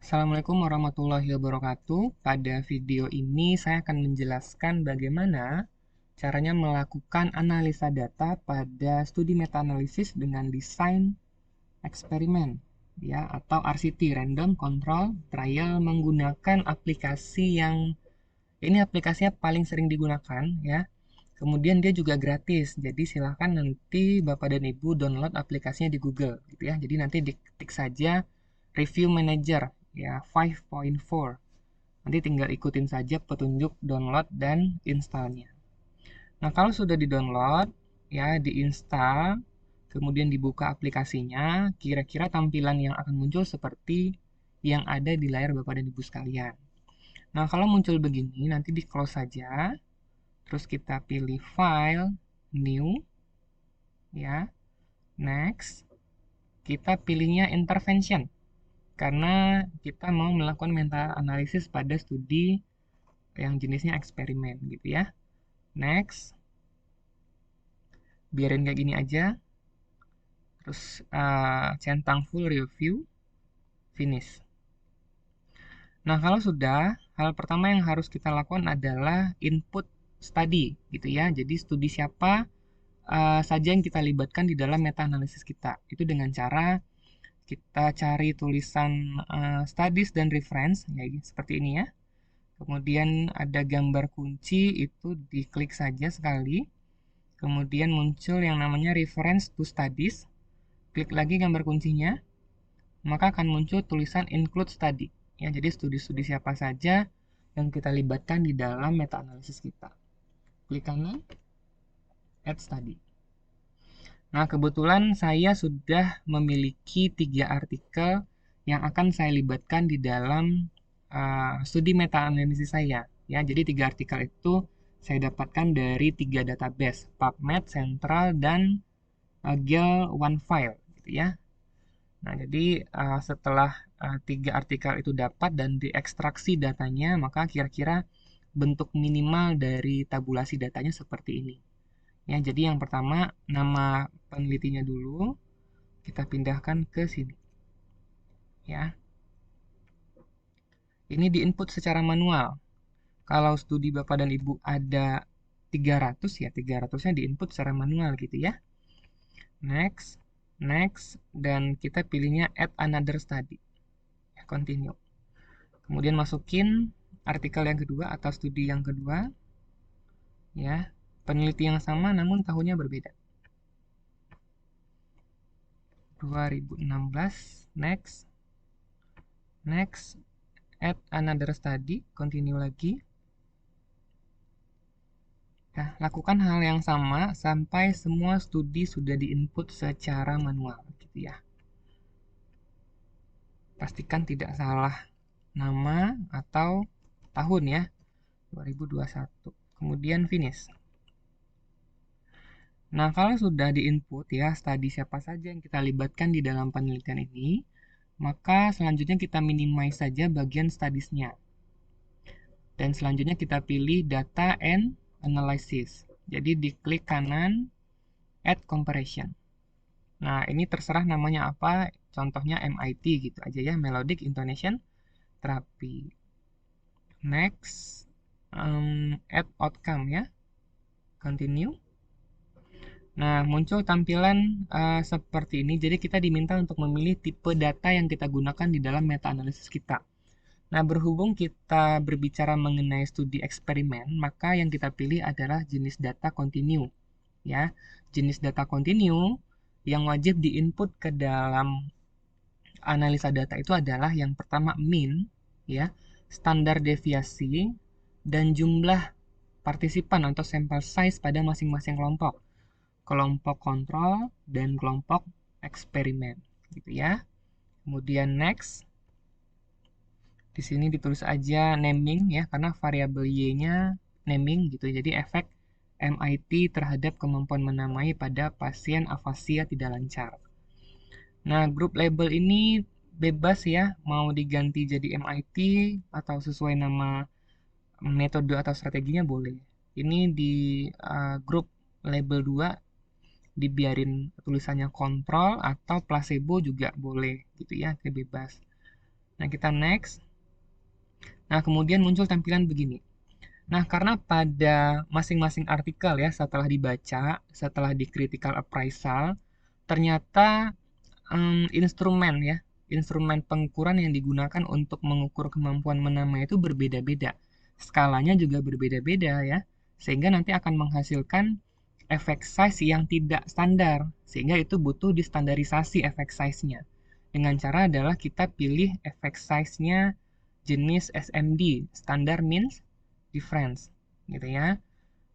Assalamualaikum warahmatullahi wabarakatuh. Pada video ini saya akan menjelaskan bagaimana caranya melakukan analisa data pada studi meta-analisis dengan desain eksperimen ya atau RCT Random Control Trial menggunakan aplikasi yang ini aplikasinya paling sering digunakan ya. Kemudian dia juga gratis. Jadi silahkan nanti Bapak dan Ibu download aplikasinya di Google gitu ya. Jadi nanti diketik saja Review Manager ya 5.4. Nanti tinggal ikutin saja petunjuk download dan installnya. Nah, kalau sudah di-download ya diinstal, kemudian dibuka aplikasinya, kira-kira tampilan yang akan muncul seperti yang ada di layar Bapak dan Ibu sekalian. Nah, kalau muncul begini, nanti di-close saja. Terus kita pilih File, New, ya. Next, kita pilihnya Intervention. Karena kita mau melakukan meta analisis pada studi yang jenisnya eksperimen gitu ya. Next, biarin kayak gini aja. Terus centang full review, finish. Nah, kalau sudah, hal pertama yang harus kita lakukan adalah input study gitu ya. Jadi studi siapa saja yang kita libatkan di dalam meta analisis kita. Itu dengan cara kita cari tulisan studies dan reference ya seperti ini ya. Kemudian ada gambar kunci, itu diklik saja sekali. Kemudian muncul yang namanya reference to studies. Klik lagi gambar kuncinya, maka akan muncul tulisan include study. Ya, jadi studi-studi siapa saja yang kita libatkan di dalam meta analisis kita. Klik kanan, add study. Nah, kebetulan saya sudah memiliki 3 artikel yang akan saya libatkan di dalam studi meta-analisis saya. Ya, jadi 3 artikel itu saya dapatkan dari 3 database, PubMed, Central, dan Gale OneFile. Gitu ya. Nah, jadi setelah 3 artikel itu dapat dan diekstraksi datanya, maka kira-kira bentuk minimal dari tabulasi datanya seperti ini. Ya, jadi yang pertama nama penelitinya dulu kita pindahkan ke sini. Ya. Ini diinput secara manual. Kalau studi Bapak dan Ibu ada 300 ya, 300-nya diinput secara manual gitu ya. Next, next dan kita pilihnya add another study. Continue. Kemudian masukin artikel yang kedua atau studi yang kedua. Ya, peneliti yang sama namun tahunnya berbeda. 2016, next, next, add another study, continue lagi. Nah, lakukan hal yang sama sampai semua studi sudah diinput secara manual, gitu ya. Pastikan tidak salah nama atau tahun ya, 2021. Kemudian finish. Nah, kalau sudah diinput ya, studi siapa saja yang kita libatkan di dalam penelitian ini, maka selanjutnya kita minimize saja bagian studies-nya. Dan selanjutnya kita pilih data and analysis. Jadi diklik kanan, add comparison. Nah, ini terserah namanya apa, contohnya MIT gitu aja ya, Melodic Intonation Therapy. Next, add outcome ya, continue. Nah, muncul tampilan seperti ini. Jadi kita diminta untuk memilih tipe data yang kita gunakan di dalam meta-analisis kita. Nah, berhubung kita berbicara mengenai studi eksperimen, maka yang kita pilih adalah jenis data continue. Ya, jenis data continue yang wajib diinput ke dalam analisa data itu adalah yang pertama mean, ya, standar deviasi, dan jumlah partisipan atau sampel size pada masing-masing kelompok. Kelompok kontrol dan kelompok eksperimen, gitu ya. Kemudian next, di sini ditulis aja naming ya, karena variabel y-nya naming gitu. Jadi efek MIT terhadap kemampuan menamai pada pasien afasia tidak lancar. Nah, grup label ini bebas ya, mau diganti jadi MIT atau sesuai nama metode atau strateginya boleh. Ini di grup label 2 dibiarin tulisannya kontrol atau placebo juga boleh gitu ya, bebas. Nah, kita next. Nah, kemudian muncul tampilan begini. Nah, karena pada masing-masing artikel ya, setelah dibaca, setelah di critical appraisal, ternyata instrumen ya, instrumen pengukuran yang digunakan untuk mengukur kemampuan menamai itu berbeda-beda. Skalanya juga berbeda-beda ya, sehingga nanti akan menghasilkan efek size yang tidak standar, sehingga itu butuh distandarisasi efek size-nya. Dengan cara adalah kita pilih efek size-nya jenis SMD, Standard Means Difference, gitu ya.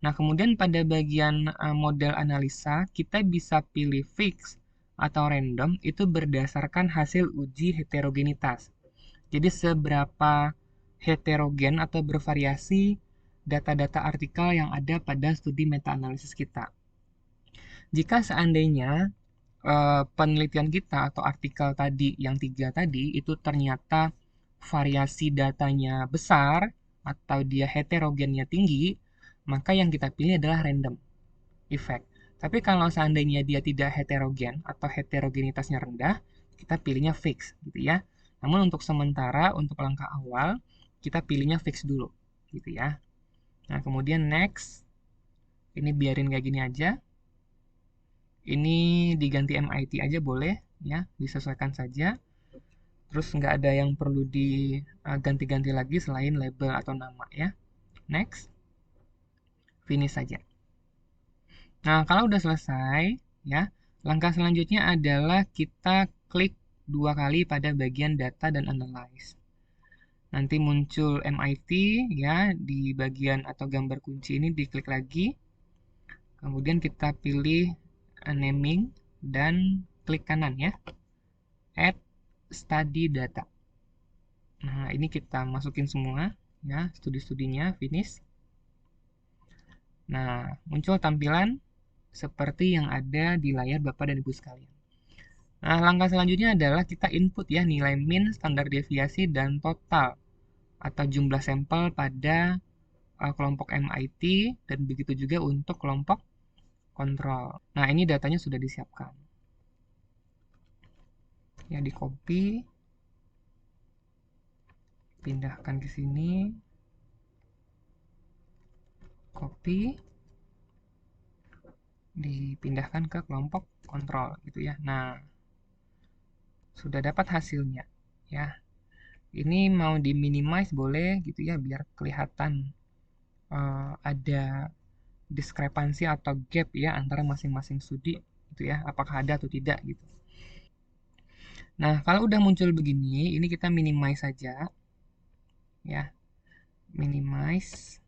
Nah, kemudian pada bagian model analisa, kita bisa pilih fix atau random, itu berdasarkan hasil uji heterogenitas. Jadi, seberapa heterogen atau bervariasi data-data artikel yang ada pada studi meta-analisis kita. Jika seandainya penelitian kita atau artikel tadi yang 3 tadi itu ternyata variasi datanya besar atau dia heterogennya tinggi, maka yang kita pilih adalah random effect. Tapi kalau seandainya dia tidak heterogen atau heterogenitasnya rendah, kita pilihnya fix gitu ya. Namun untuk sementara, untuk langkah awal, kita pilihnya fix dulu gitu ya. Nah, kemudian next. Ini biarin kayak gini aja. Ini diganti MIT aja boleh ya, disesuaikan saja. Terus nggak ada yang perlu diganti-ganti lagi selain label atau nama ya. Next. Finish saja. Nah, kalau udah selesai ya, langkah selanjutnya adalah kita klik 2 kali pada bagian data dan analyze. Nanti muncul MIT ya, di bagian atau gambar kunci ini diklik lagi. Kemudian kita pilih naming dan klik kanan ya. Add study data. Nah, ini kita masukin semua ya, studi-studinya, finish. Nah, muncul tampilan seperti yang ada di layar Bapak dan Ibu sekalian. Nah, langkah selanjutnya adalah kita input ya nilai min, standar deviasi, dan total atau jumlah sampel pada kelompok MIT dan begitu juga untuk kelompok kontrol. Nah, ini datanya sudah disiapkan. Ya, di copy, pindahkan ke sini, copy, dipindahkan ke kelompok kontrol gitu ya. Nah, sudah dapat hasilnya ya. Ini mau di minimize boleh gitu ya biar kelihatan ada diskrepansi atau gap ya antara masing-masing studi gitu ya, apakah ada atau tidak gitu. Nah, kalau udah muncul begini, ini kita minimize saja ya. Minimize.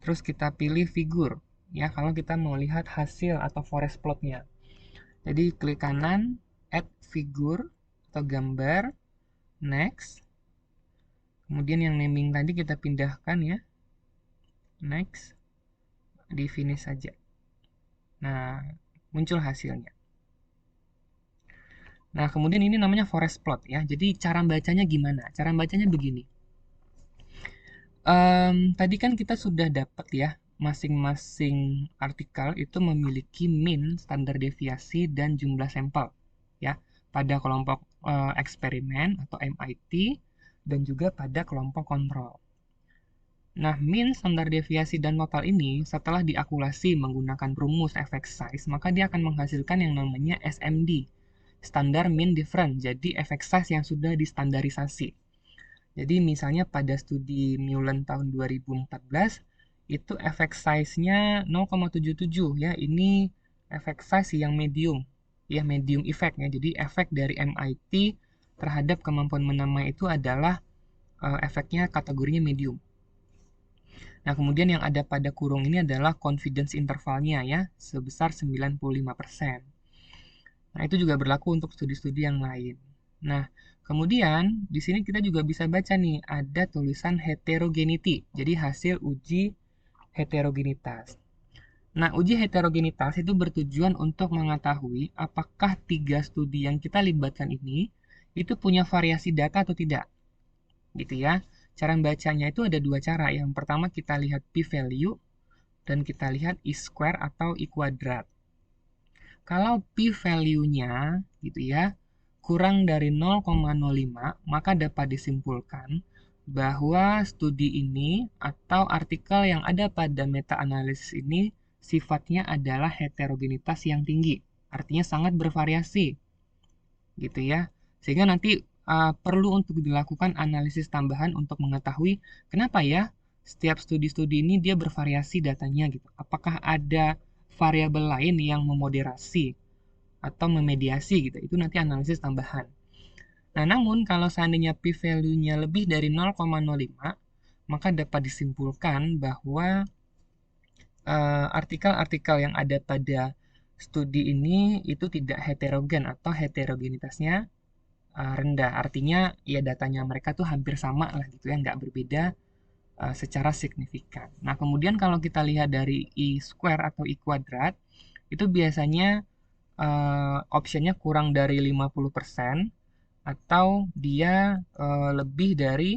Terus kita pilih figur ya kalau kita mau lihat hasil atau forest plotnya. Jadi klik kanan, add figure atau gambar, next. Kemudian yang naming tadi kita pindahkan ya, next, di finish saja. Nah, muncul hasilnya. Nah, kemudian ini namanya forest plot ya. Jadi cara bacanya gimana? Cara bacanya begini. Tadi kan kita sudah dapat ya, masing-masing artikel itu memiliki min, standar deviasi, dan jumlah sampel ya pada kelompok eksperimen atau MIT dan juga pada kelompok kontrol. Nah, min, standar deviasi, dan total ini setelah diakulasi menggunakan rumus efek size, maka dia akan menghasilkan yang namanya SMD, Standard Mean Difference, jadi efek size yang sudah distandarisasi. Jadi misalnya pada studi Mullen tahun 2014, itu efek size-nya 0,77 ya, ini efek size yang medium, ya medium effect ya, jadi efek dari MIT terhadap kemampuan menamai itu adalah efeknya kategorinya medium. Nah, kemudian yang ada pada kurung ini adalah confidence intervalnya ya, sebesar 95%. Nah, itu juga berlaku untuk studi-studi yang lain. Nah, kemudian di sini kita juga bisa baca nih, ada tulisan heterogeneity, jadi hasil uji heterogenitas. Nah, uji heterogenitas itu bertujuan untuk mengetahui apakah 3 studi yang kita libatkan ini itu punya variasi data atau tidak. Gitu ya. Cara bacanya itu ada 2 cara. Yang pertama kita lihat p-value dan kita lihat e-square atau e-kuadrat. Kalau p-value-nya gitu ya kurang dari 0,05, maka dapat disimpulkan bahwa studi ini atau artikel yang ada pada meta-analisis ini sifatnya adalah heterogenitas yang tinggi. Artinya sangat bervariasi, gitu ya. Sehingga nanti perlu untuk dilakukan analisis tambahan untuk mengetahui kenapa ya setiap studi-studi ini dia bervariasi datanya gitu. Apakah ada variabel lain yang memoderasi atau memediasi gitu. Itu nanti analisis tambahan. Nah, namun kalau seandainya p-value-nya lebih dari 0,05, maka dapat disimpulkan bahwa artikel-artikel yang ada pada studi ini itu tidak heterogen atau heterogenitasnya rendah. Artinya ya datanya mereka tuh hampir sama lah gitu ya, nggak berbeda secara signifikan. Nah, kemudian kalau kita lihat dari I square atau I kuadrat, itu biasanya optionnya kurang dari 50% atau dia lebih dari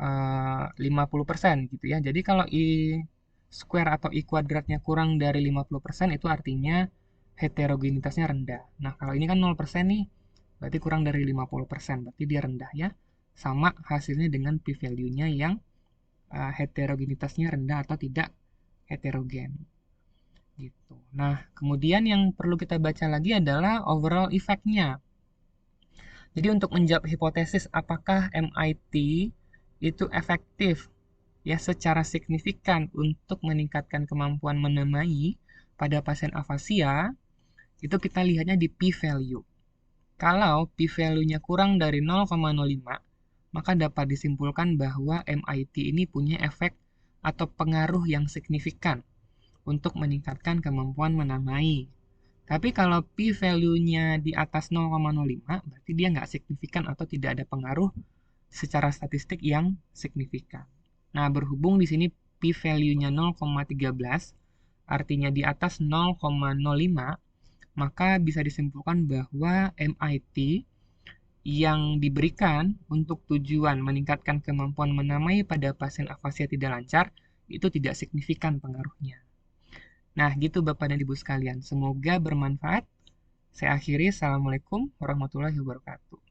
50% gitu ya. Jadi kalau I square atau I kuadratnya kurang dari 50% itu artinya heterogenitasnya rendah. Nah, kalau ini kan 0% nih, berarti kurang dari 50%, berarti dia rendah ya. Sama hasilnya dengan p-value-nya yang heterogenitasnya rendah atau tidak heterogen. Gitu. Nah, kemudian yang perlu kita baca lagi adalah overall effect-nya. Jadi untuk menjawab hipotesis apakah MIT itu efektif ya secara signifikan untuk meningkatkan kemampuan menamai pada pasien afasia, itu kita lihatnya di p-value. Kalau p-value-nya kurang dari 0,05, maka dapat disimpulkan bahwa MIT ini punya efek atau pengaruh yang signifikan untuk meningkatkan kemampuan menamai. Tapi kalau p-value-nya di atas 0,05, berarti dia nggak signifikan atau tidak ada pengaruh secara statistik yang signifikan. Nah, berhubung di sini p-value-nya 0,13, artinya di atas 0,05, maka bisa disimpulkan bahwa MIT yang diberikan untuk tujuan meningkatkan kemampuan menamai pada pasien afasia tidak lancar itu tidak signifikan pengaruhnya. Nah, gitu Bapak dan Ibu sekalian. Semoga bermanfaat. Saya akhiri. Assalamualaikum warahmatullahi wabarakatuh.